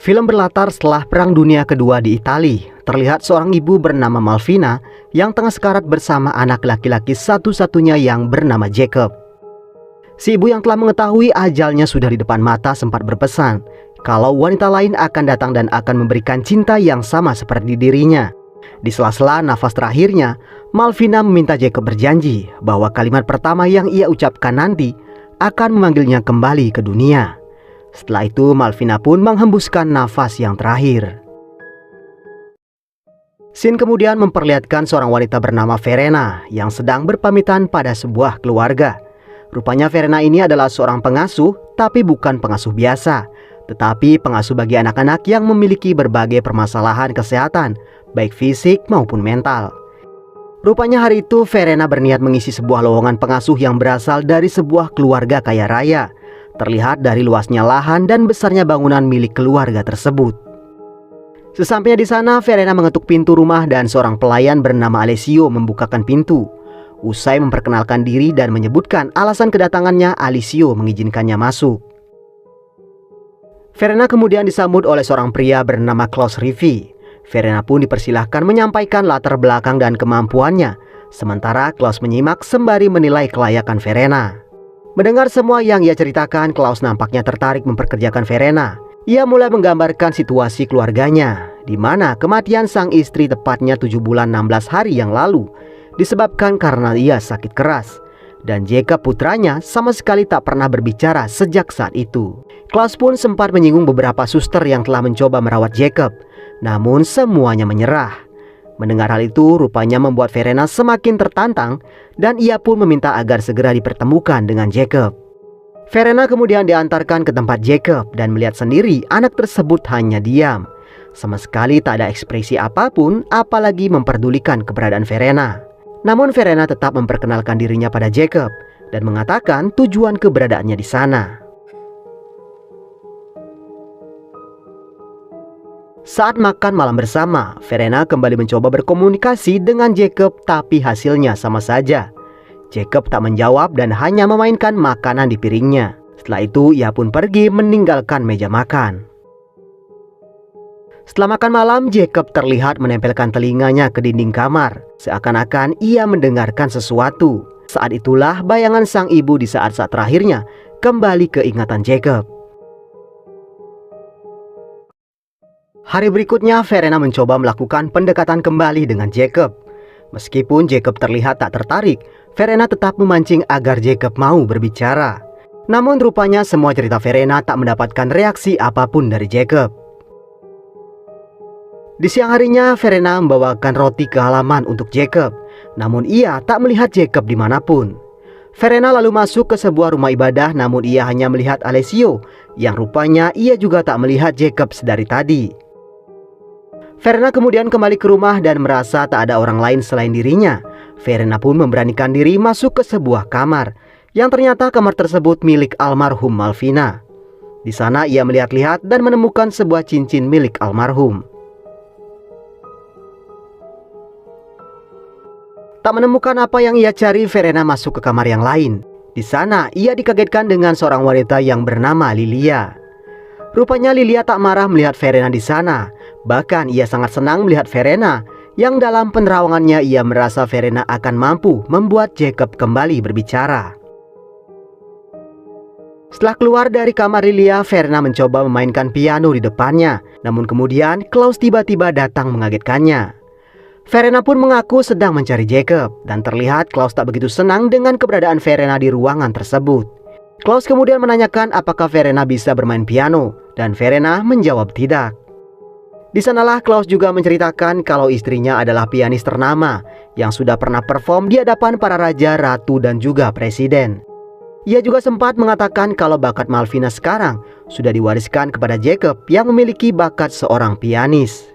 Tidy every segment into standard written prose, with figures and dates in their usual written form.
Film berlatar setelah Perang Dunia Kedua di Italia. Terlihat seorang ibu bernama Malvina yang tengah sekarat bersama anak laki-laki satu-satunya yang bernama Jacob. Si ibu yang telah mengetahui ajalnya sudah di depan mata sempat berpesan kalau wanita lain akan datang dan akan memberikan cinta yang sama seperti dirinya. Di sela-sela nafas terakhirnya, Malvina meminta Jacob berjanji bahwa kalimat pertama yang ia ucapkan nanti akan memanggilnya kembali ke dunia. Setelah itu Malvina pun menghembuskan nafas yang terakhir. Scene kemudian memperlihatkan seorang wanita bernama Verena yang sedang berpamitan pada sebuah keluarga. Rupanya Verena ini adalah seorang pengasuh, tapi bukan pengasuh biasa, tetapi pengasuh bagi anak-anak yang memiliki berbagai permasalahan kesehatan, baik fisik maupun mental. Rupanya hari itu Verena berniat mengisi sebuah lowongan pengasuh yang berasal dari sebuah keluarga kaya raya. Terlihat dari luasnya lahan dan besarnya bangunan milik keluarga tersebut. Sesampainya di sana, Verena mengetuk pintu rumah dan seorang pelayan bernama Alessio membukakan pintu. Usai memperkenalkan diri dan menyebutkan alasan kedatangannya, Alessio mengizinkannya masuk. Verena kemudian disambut oleh seorang pria bernama Klaus Rivi. Verena pun dipersilahkan menyampaikan latar belakang dan kemampuannya, sementara Klaus menyimak sembari menilai kelayakan Verena. Mendengar semua yang ia ceritakan, Klaus nampaknya tertarik memperkerjakan Verena. Ia mulai menggambarkan situasi keluarganya, di mana kematian sang istri tepatnya 7 bulan 16 hari yang lalu disebabkan karena ia sakit keras. Dan Jacob putranya sama sekali tak pernah berbicara sejak saat itu. Klaus pun sempat menyinggung beberapa suster yang telah mencoba merawat Jacob, namun semuanya menyerah. Mendengar hal itu rupanya membuat Verena semakin tertantang dan ia pun meminta agar segera dipertemukan dengan Jacob. Verena kemudian diantarkan ke tempat Jacob dan melihat sendiri anak tersebut hanya diam. Sama sekali tak ada ekspresi apapun, apalagi memperdulikan keberadaan Verena. Namun Verena tetap memperkenalkan dirinya pada Jacob dan mengatakan tujuan keberadaannya di sana. Saat makan malam bersama, Verena kembali mencoba berkomunikasi dengan Jacob, tapi hasilnya sama saja. Jacob tak menjawab dan hanya memainkan makanan di piringnya. Setelah itu ia pun pergi meninggalkan meja makan. Setelah makan malam, Jacob terlihat menempelkan telinganya ke dinding kamar, seakan-akan ia mendengarkan sesuatu. Saat itulah bayangan sang ibu di saat-saat terakhirnya kembali ke ingatan Jacob. Hari berikutnya Verena mencoba melakukan pendekatan kembali dengan Jacob. Meskipun Jacob terlihat tak tertarik, Verena tetap memancing agar Jacob mau berbicara. Namun rupanya semua cerita Verena tak mendapatkan reaksi apapun dari Jacob. Di siang harinya Verena membawakan roti ke halaman untuk Jacob, namun ia tak melihat Jacob dimanapun. Verena lalu masuk ke sebuah rumah ibadah, namun ia hanya melihat Alessio, yang rupanya ia juga tak melihat Jacob sedari tadi. Verena kemudian kembali ke rumah dan merasa tak ada orang lain selain dirinya. Verena pun memberanikan diri masuk ke sebuah kamar, yang ternyata kamar tersebut milik almarhum Malvina. Di sana ia melihat-lihat dan menemukan sebuah cincin milik almarhum. Tak menemukan apa yang ia cari, Verena masuk ke kamar yang lain. Di sana ia dikagetkan dengan seorang wanita yang bernama Lilia. Rupanya Lilia tak marah melihat Verena di sana. Bahkan ia sangat senang melihat Verena, yang dalam penerawangannya ia merasa Verena akan mampu membuat Jacob kembali berbicara. Setelah keluar dari kamar Lilia, Verena mencoba memainkan piano di depannya. Namun kemudian Klaus tiba-tiba datang mengagetkannya. Verena pun mengaku sedang mencari Jacob, dan terlihat Klaus tak begitu senang dengan keberadaan Verena di ruangan tersebut. Klaus kemudian menanyakan apakah Verena bisa bermain piano, dan Verena menjawab tidak. Di sanalah Klaus juga menceritakan kalau istrinya adalah pianis ternama yang sudah pernah perform di hadapan para raja, ratu, dan juga presiden. Ia juga sempat mengatakan kalau bakat Malvina sekarang sudah diwariskan kepada Jacob yang memiliki bakat seorang pianis.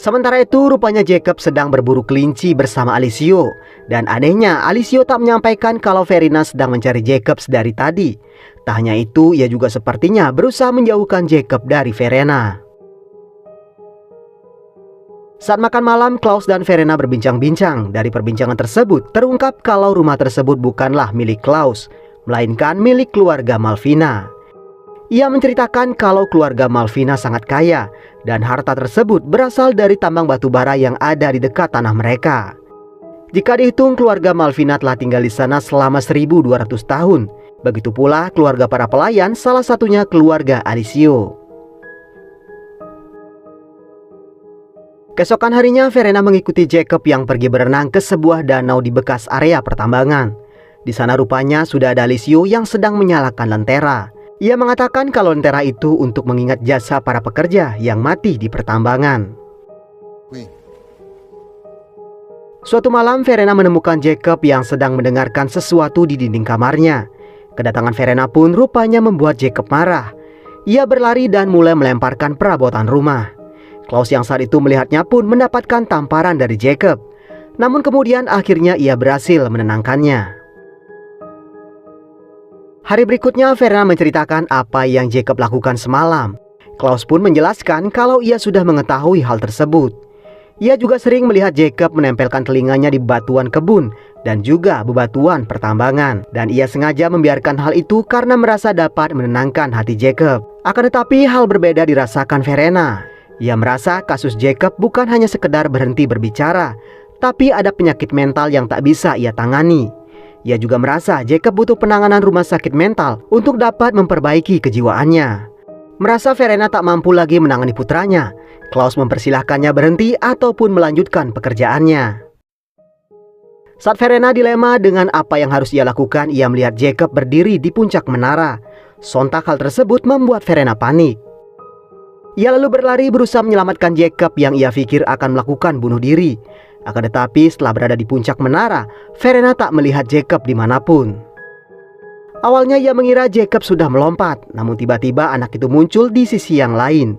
Sementara itu rupanya Jacob sedang berburu kelinci bersama Alessio. Dan anehnya Alessio tak menyampaikan kalau Verena sedang mencari Jacob dari tadi. Tak hanya itu, ia juga sepertinya berusaha menjauhkan Jacob dari Verena. Saat makan malam, Klaus dan Verena berbincang-bincang. Dari perbincangan tersebut terungkap kalau rumah tersebut bukanlah milik Klaus, melainkan milik keluarga Malvina. Ia menceritakan kalau keluarga Malvina sangat kaya dan harta tersebut berasal dari tambang batu bara yang ada di dekat tanah mereka. Jika dihitung, keluarga Malvina telah tinggal di sana selama 1200 tahun. Begitu pula keluarga para pelayan, salah satunya keluarga Alisio. Keesokan harinya, Verena mengikuti Jacob yang pergi berenang ke sebuah danau di bekas area pertambangan. Di sana rupanya sudah ada Alisio yang sedang menyalakan lentera. Ia mengatakan kalau lentera itu untuk mengingat jasa para pekerja yang mati di pertambangan. Suatu malam, Verena menemukan Jacob yang sedang mendengarkan sesuatu di dinding kamarnya. Kedatangan Verena pun rupanya membuat Jacob marah. Ia berlari dan mulai melemparkan perabotan rumah. Klaus yang saat itu melihatnya pun mendapatkan tamparan dari Jacob. Namun kemudian akhirnya ia berhasil menenangkannya. Hari berikutnya, Verena menceritakan apa yang Jacob lakukan semalam. Klaus pun menjelaskan kalau ia sudah mengetahui hal tersebut. Ia juga sering melihat Jacob menempelkan telinganya di batuan kebun dan juga bebatuan pertambangan. Dan ia sengaja membiarkan hal itu karena merasa dapat menenangkan hati Jacob. Akan tetapi hal berbeda dirasakan Verena. Ia merasa kasus Jacob bukan hanya sekedar berhenti berbicara, tapi ada penyakit mental yang tak bisa ia tangani. Ia juga merasa Jacob butuh penanganan rumah sakit mental untuk dapat memperbaiki kejiwaannya. Merasa Verena tak mampu lagi menangani putranya, Klaus mempersilahkannya berhenti ataupun melanjutkan pekerjaannya. Saat Verena dilema dengan apa yang harus ia lakukan, ia melihat Jacob berdiri di puncak menara. Sontak hal tersebut membuat Verena panik. Ia lalu berlari berusaha menyelamatkan Jacob yang ia pikir akan melakukan bunuh diri. Akan tetapi setelah berada di puncak menara, Verena tak melihat Jacob dimanapun. Awalnya ia mengira Jacob sudah melompat, namun tiba-tiba anak itu muncul di sisi yang lain.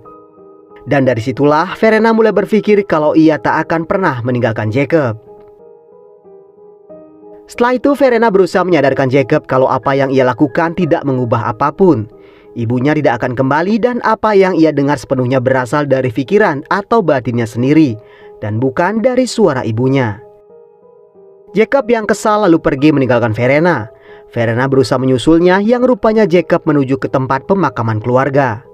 Dan dari situlah Verena mulai berpikir kalau ia tak akan pernah meninggalkan Jacob. Setelah itu Verena berusaha menyadarkan Jacob kalau apa yang ia lakukan tidak mengubah apapun. Ibunya tidak akan kembali dan apa yang ia dengar sepenuhnya berasal dari pikiran atau batinnya sendiri dan bukan dari suara ibunya. Jacob yang kesal lalu pergi meninggalkan Verena. Verena berusaha menyusulnya yang rupanya Jacob menuju ke tempat pemakaman keluarga.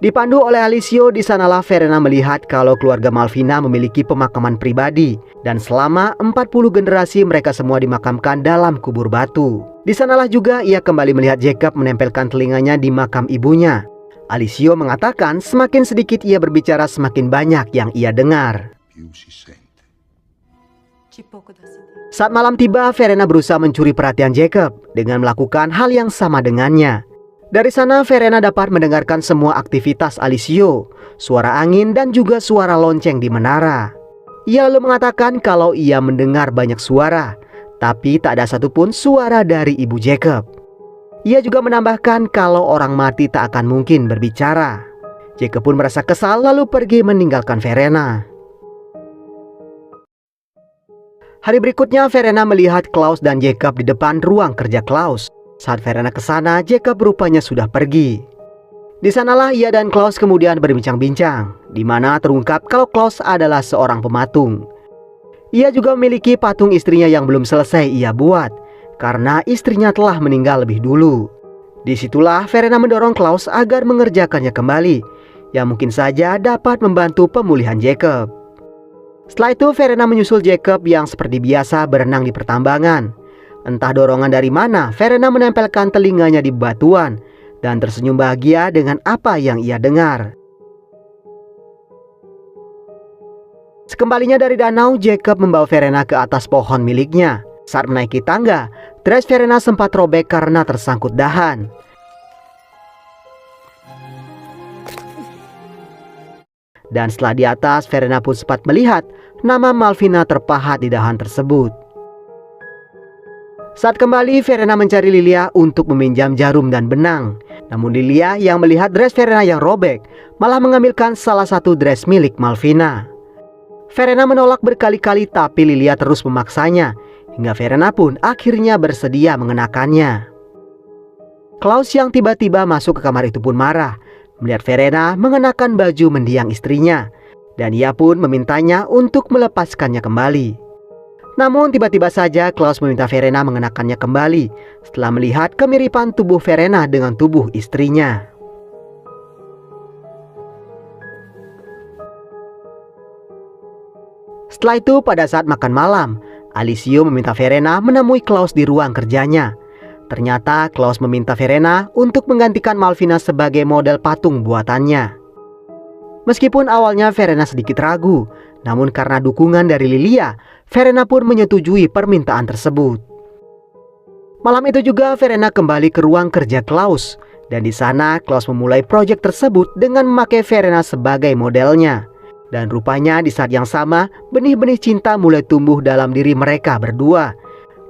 Dipandu oleh Alisio, di sanalah Verena melihat kalau keluarga Malvina memiliki pemakaman pribadi dan selama 40 generasi mereka semua dimakamkan dalam kubur batu. Di sanalah juga ia kembali melihat Jacob menempelkan telinganya di makam ibunya. Alisio mengatakan semakin sedikit ia berbicara semakin banyak yang ia dengar. Saat malam tiba, Verena berusaha mencuri perhatian Jacob dengan melakukan hal yang sama dengannya. Dari sana Verena dapat mendengarkan semua aktivitas Alisio, suara angin dan juga suara lonceng di menara. Ia lalu mengatakan kalau ia mendengar banyak suara, tapi tak ada satupun suara dari ibu Jacob. Ia juga menambahkan kalau orang mati tak akan mungkin berbicara. Jacob pun merasa kesal lalu pergi meninggalkan Verena. Hari berikutnya Verena melihat Klaus dan Jacob di depan ruang kerja Klaus. Saat Verena ke sana, Jacob rupanya sudah pergi. Di sanalah ia dan Klaus kemudian berbincang-bincang, di mana terungkap kalau Klaus adalah seorang pematung. Ia juga memiliki patung istrinya yang belum selesai ia buat, karena istrinya telah meninggal lebih dulu. Disitulah Verena mendorong Klaus agar mengerjakannya kembali, yang mungkin saja dapat membantu pemulihan Jacob. Setelah itu Verena menyusul Jacob yang seperti biasa berenang di pertambangan. Entah dorongan dari mana, Verena menempelkan telinganya di batuan dan tersenyum bahagia dengan apa yang ia dengar. Sekembalinya dari danau, Jacob membawa Verena ke atas pohon miliknya. Saat menaiki tangga, dress Verena sempat robek karena tersangkut dahan. Dan setelah di atas, Verena pun sempat melihat nama Malvina terpahat di dahan tersebut. Saat kembali, Verena mencari Lilia untuk meminjam jarum dan benang. Namun Lilia yang melihat dress Verena yang robek malah mengambilkan salah satu dress milik Malvina. Verena menolak berkali-kali tapi Lilia terus memaksanya, hingga Verena pun akhirnya bersedia mengenakannya. Klaus yang tiba-tiba masuk ke kamar itu pun marah melihat Verena mengenakan baju mendiang istrinya, dan ia pun memintanya untuk melepaskannya kembali. Namun tiba-tiba saja Klaus meminta Verena mengenakannya kembali setelah melihat kemiripan tubuh Verena dengan tubuh istrinya. Setelah itu pada saat makan malam, Alessio meminta Verena menemui Klaus di ruang kerjanya. Ternyata Klaus meminta Verena untuk menggantikan Malvina sebagai model patung buatannya. Meskipun awalnya Verena sedikit ragu, namun karena dukungan dari Lilia, Verena pun menyetujui permintaan tersebut. Malam itu juga Verena kembali ke ruang kerja Klaus, dan di sana Klaus memulai proyek tersebut dengan memakai Verena sebagai modelnya. Dan rupanya di saat yang sama, benih-benih cinta mulai tumbuh dalam diri mereka berdua.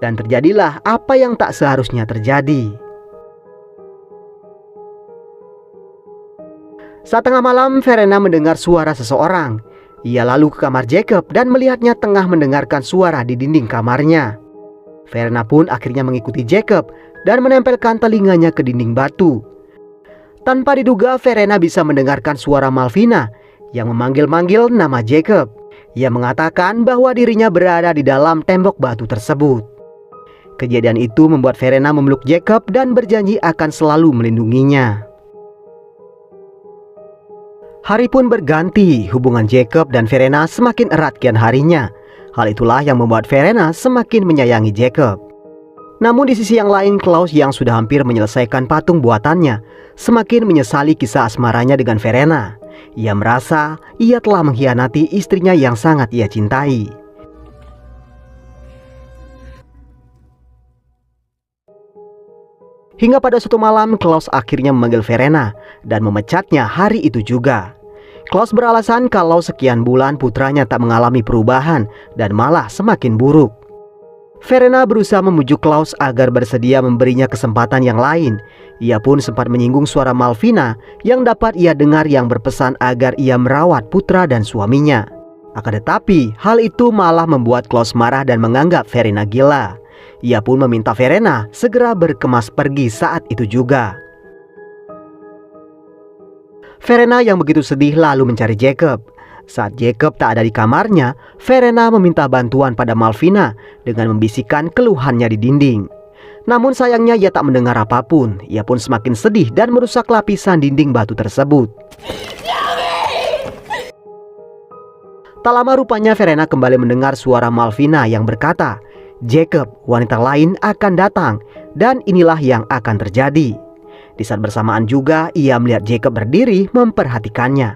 Dan terjadilah apa yang tak seharusnya terjadi. Saat tengah malam, Verena mendengar suara seseorang. Ia lalu ke kamar Jacob dan melihatnya tengah mendengarkan suara di dinding kamarnya. Verena pun akhirnya mengikuti Jacob dan menempelkan telinganya ke dinding batu. Tanpa diduga, Verena bisa mendengarkan suara Malvina yang memanggil-manggil nama Jacob. Ia mengatakan bahwa dirinya berada di dalam tembok batu tersebut. Kejadian itu membuat Verena memeluk Jacob dan berjanji akan selalu melindunginya. Hari pun berganti, hubungan Jacob dan Verena semakin erat kian harinya. Hal itulah yang membuat Verena semakin menyayangi Jacob. Namun di sisi yang lain, Klaus yang sudah hampir menyelesaikan patung buatannya semakin menyesali kisah asmaranya dengan Verena. Ia merasa ia telah mengkhianati istrinya yang sangat ia cintai. Hingga pada suatu malam, Klaus akhirnya memanggil Verena dan memecatnya hari itu juga. Klaus beralasan kalau sekian bulan putranya tak mengalami perubahan dan malah semakin buruk. Verena berusaha membujuk Klaus agar bersedia memberinya kesempatan yang lain. Ia pun sempat menyinggung suara Malvina yang dapat ia dengar yang berpesan agar ia merawat putra dan suaminya. Akan tetapi, hal itu malah membuat Klaus marah dan menganggap Verena gila. Ia pun meminta Verena segera berkemas pergi saat itu juga. Verena yang begitu sedih lalu mencari Jacob. Saat Jacob tak ada di kamarnya, Verena meminta bantuan pada Malvina dengan membisikkan keluhannya di dinding. Namun sayangnya ia tak mendengar apapun. Ia pun semakin sedih dan merusak lapisan dinding batu tersebut. Tak lama rupanya Verena kembali mendengar suara Malvina yang berkata, "Jacob, wanita lain akan datang dan inilah yang akan terjadi." Di saat bersamaan juga ia melihat Jacob berdiri memperhatikannya.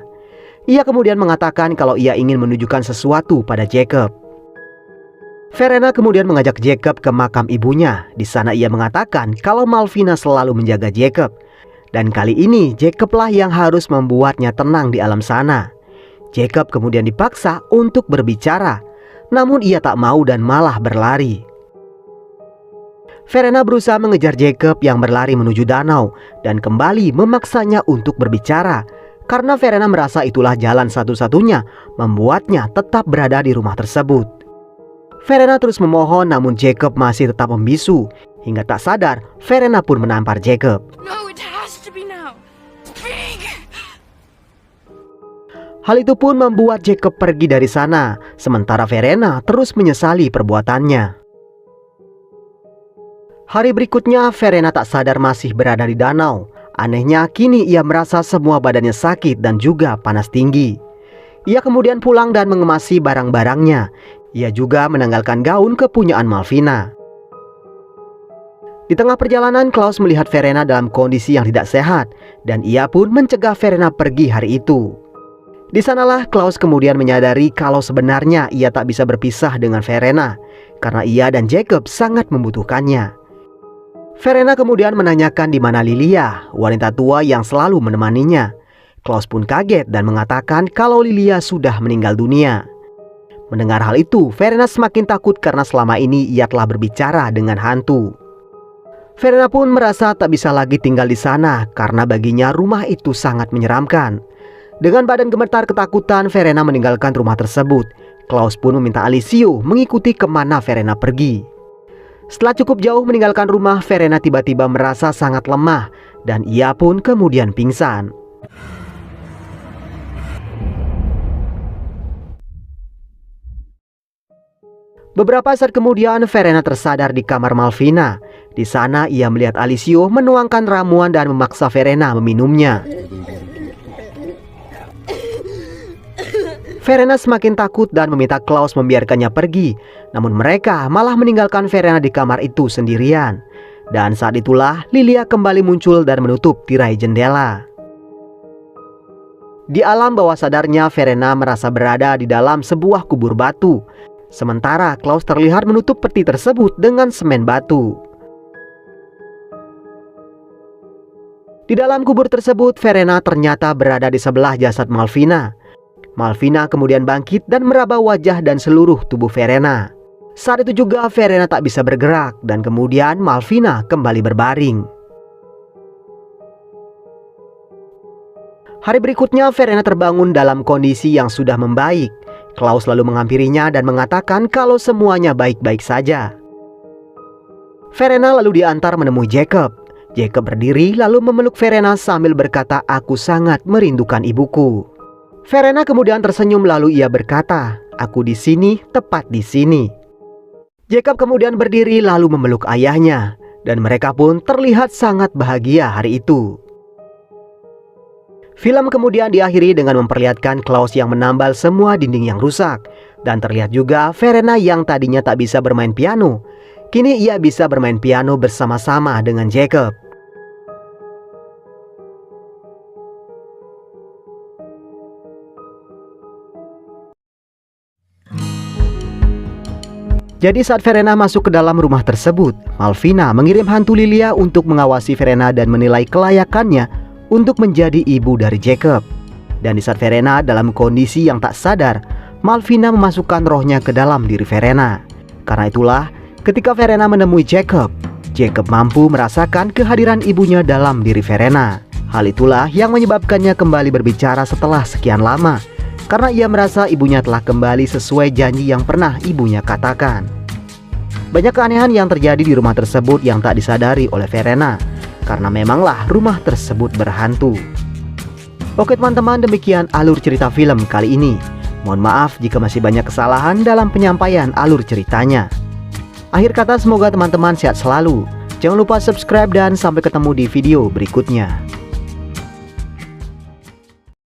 Ia kemudian mengatakan kalau ia ingin menunjukkan sesuatu pada Jacob. Verena kemudian mengajak Jacob ke makam ibunya. Di sana ia mengatakan kalau Malvina selalu menjaga Jacob. Dan kali ini Jacoblah yang harus membuatnya tenang di alam sana. Jacob kemudian dipaksa untuk berbicara. Namun ia tak mau dan malah berlari. Verena berusaha mengejar Jacob yang berlari menuju danau dan kembali memaksanya untuk berbicara. Karena Verena merasa itulah jalan satu-satunya membuatnya tetap berada di rumah tersebut. Verena terus memohon namun Jacob masih tetap membisu. Hingga tak sadar, Verena pun menampar Jacob. No, it has to be now. Speak. Hal itu pun membuat Jacob pergi dari sana. Sementara Verena terus menyesali perbuatannya. Hari berikutnya Verena tak sadar masih berada di danau. Anehnya kini ia merasa semua badannya sakit dan juga panas tinggi. Ia kemudian pulang dan mengemasi barang-barangnya. Ia juga menanggalkan gaun kepunyaan Malvina. Di tengah perjalanan Klaus melihat Verena dalam kondisi yang tidak sehat dan ia pun mencegah Verena pergi hari itu. Di sanalah Klaus kemudian menyadari kalau sebenarnya ia tak bisa berpisah dengan Verena karena ia dan Jacob sangat membutuhkannya. Verena kemudian menanyakan di mana Lilia, wanita tua yang selalu menemaninya. Klaus pun kaget dan mengatakan kalau Lilia sudah meninggal dunia. Mendengar hal itu, Verena semakin takut karena selama ini ia telah berbicara dengan hantu. Verena pun merasa tak bisa lagi tinggal di sana karena baginya rumah itu sangat menyeramkan. Dengan badan gemetar ketakutan, Verena meninggalkan rumah tersebut. Klaus pun meminta Alessio mengikuti kemana Verena pergi. Setelah cukup jauh meninggalkan rumah, Verena tiba-tiba merasa sangat lemah dan ia pun kemudian pingsan. Beberapa saat kemudian Verena tersadar di kamar Malvina. Di sana ia melihat Alisio menuangkan ramuan dan memaksa Verena meminumnya. Verena semakin takut dan meminta Klaus membiarkannya pergi. Namun mereka malah meninggalkan Verena di kamar itu sendirian. Dan saat itulah Lilia kembali muncul dan menutup tirai jendela. Di alam bawah sadarnya Verena merasa berada di dalam sebuah kubur batu. Sementara Klaus terlihat menutup peti tersebut dengan semen batu. Di dalam kubur tersebut Verena ternyata berada di sebelah jasad Malvina. Malvina kemudian bangkit dan meraba wajah dan seluruh tubuh Verena. Saat itu juga Verena tak bisa bergerak dan kemudian Malvina kembali berbaring. Hari berikutnya Verena terbangun dalam kondisi yang sudah membaik. Klaus lalu menghampirinya dan mengatakan kalau semuanya baik-baik saja. Verena lalu diantar menemui Jacob. Jacob berdiri lalu memeluk Verena sambil berkata, "Aku sangat merindukan ibuku." Verena kemudian tersenyum lalu ia berkata, "Aku di sini, tepat di sini." Jacob kemudian berdiri lalu memeluk ayahnya dan mereka pun terlihat sangat bahagia hari itu. Film kemudian diakhiri dengan memperlihatkan Klaus yang menambal semua dinding yang rusak. Dan terlihat juga Verena yang tadinya tak bisa bermain piano. Kini ia bisa bermain piano bersama-sama dengan Jacob. Jadi saat Verena masuk ke dalam rumah tersebut, Malvina mengirim hantu Lilia untuk mengawasi Verena dan menilai kelayakannya untuk menjadi ibu dari Jacob. Dan di saat Verena dalam kondisi yang tak sadar, Malvina memasukkan rohnya ke dalam diri Verena. Karena itulah ketika Verena menemui Jacob, Jacob mampu merasakan kehadiran ibunya dalam diri Verena. Hal itulah yang menyebabkannya kembali berbicara setelah sekian lama, karena ia merasa ibunya telah kembali sesuai janji yang pernah ibunya katakan. Banyak keanehan yang terjadi di rumah tersebut yang tak disadari oleh Verena, karena memanglah rumah tersebut berhantu. Oke teman-teman, demikian alur cerita film kali ini. Mohon maaf jika masih banyak kesalahan dalam penyampaian alur ceritanya. Akhir kata, semoga teman-teman sehat selalu. Jangan lupa subscribe dan sampai ketemu di video berikutnya.